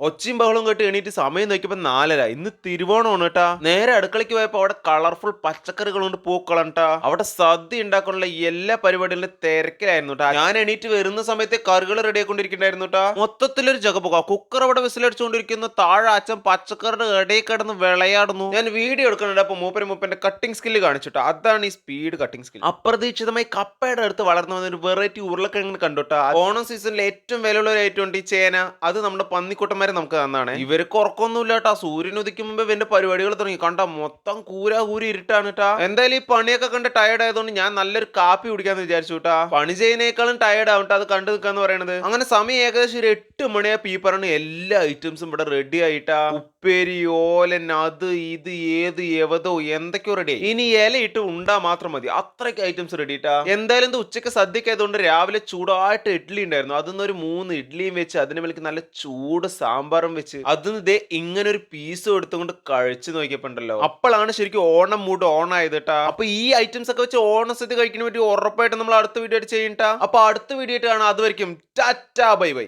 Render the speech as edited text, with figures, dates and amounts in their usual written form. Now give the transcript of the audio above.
ഒച്ചയും ബഹളവും കേട്ട് എണീറ്റ് സമയം നോക്കിയപ്പോ 4:30. ഇന്ന് തിരുവോണമാണ് കേട്ടാ. നേരെ അടുക്കളയ്ക്ക് പോയപ്പോ അവിടെ കളർഫുൾ പച്ചക്കറികൾ കൊണ്ട് പൂക്കളം ട്ടാ. അവിടെ സദ്യ ഉണ്ടാക്കാനുള്ള എല്ലാ പരിപാടികളും തിരക്കിലായിരുന്നു ട്ടാ. ഞാൻ എണീറ്റ് വരുന്ന സമയത്ത് കറികൾ റെഡി ആയിക്കൊണ്ടിരിക്കണ്ടായിരുന്നു ട്ടാ. മൊത്തത്തിലൊരു ജഗപുക. കുക്കർ അവിടെ വിസിലടിച്ചുകൊണ്ടിരിക്കുന്നു. താഴെ അച്ഛൻ പച്ചക്കറിയുടെ ഇടയിൽ കിടന്ന് വിളയാടുന്നു. ഞാൻ വീഡിയോ എടുക്കുന്നുണ്ട്. അപ്പൊ മൂപ്പന്റെ കട്ടിംഗ് സ്കില്ല് കാണിച്ചിട്ടാ. അതാണ് ഈ സ്പീഡ് കട്ടിംഗ് സ്കിൽ. അപ്രതീക്ഷിതമായി കപ്പയുടെ അടുത്ത് വളർന്നു വന്ന ഒരു വെറൈറ്റി ഉരുളക്കിഴങ്ങ് കണ്ടുട്ടാ. ഓണം സീസണിലെ ഏറ്റവും വിലയുള്ള ഒരു ഐറ്റം ഉണ്ട് ഈ ചേന. അത് നമ്മുടെ പന്നിക്കുട്ടന്മാരെ നമുക്ക് തന്നാണ്. ഇവർക്ക് ഉറക്കൊന്നുമില്ല കേട്ടാ. സൂര്യൻ ഉദിക്കും മുമ്പ് ഇവന്റെ പരിപാടികൾ തുടങ്ങി. കണ്ട മൊത്തം കൂരി ഇരുട്ടാണ് കേട്ടാ. എന്തായാലും ഈ പണിയൊക്കെ കണ്ട് ടയർഡ് ആയതുകൊണ്ട് ഞാൻ നല്ലൊരു കാപ്പി കുടിക്കാന്ന് വിചാരിച്ചു കേട്ടാ. പണി ചെയ്യുന്നേക്കാളും ടയർഡ് ആവട്ടെ അത് കണ്ടു നിൽക്കാന്ന് പറയുന്നത്. അങ്ങനെ സമയം ഏകദേശം ഒരു 8 മണിയാ ഈ പറഞ്ഞ എല്ലാ ഐറ്റംസും ഇവിടെ റെഡി ആയിട്ടാ. ഉപ്പേരി, ഓലൻ, അത് ഇത് ഏത് എവതോ എന്തൊക്കെയോ റെഡി ആയി. ഇനി ഇലയിട്ട് ഉണ്ടാ മാത്രം മതി. അത്രയ്ക്ക് ഐറ്റംസ് റെഡി ഇട്ടാ. എന്തായാലും ഇത് ഉച്ചയ്ക്ക് സദ്യക്കായതുകൊണ്ട് രാവിലെ ചൂടായിട്ട് ഇഡ്ഡലി ഉണ്ടായിരുന്നു. അതൊന്ന് ഒരു 3 ഇഡ്ഡലിയും വെച്ച് അതിന് മേലേക്ക് നല്ല ചൂട് സാമ്പാറും വെച്ച് അതിന് ദേ ഇങ്ങനെ ഒരു പീസും എടുത്തുകൊണ്ട് കഴിച്ചു നോക്കിയപ്പോണ്ടല്ലോ, അപ്പോഴാണ് ശരിക്കും ഓണം മൂഡ് ഓൺ ആയത് കേട്ടാ. അപ്പൊ ഈ ഐറ്റംസ് ഒക്കെ വെച്ച് ഓണസദ്യ കഴിക്കാൻ പറ്റി ഉറപ്പായിട്ട് നമ്മൾ അടുത്ത വീഡിയോ ആയിട്ട് ചെയ്യട്ടാ. അപ്പൊ അടുത്ത വീഡിയോ ആയിട്ട് കാണാം. അതുവരെയും ടാറ്റാ ബൈ ബൈ.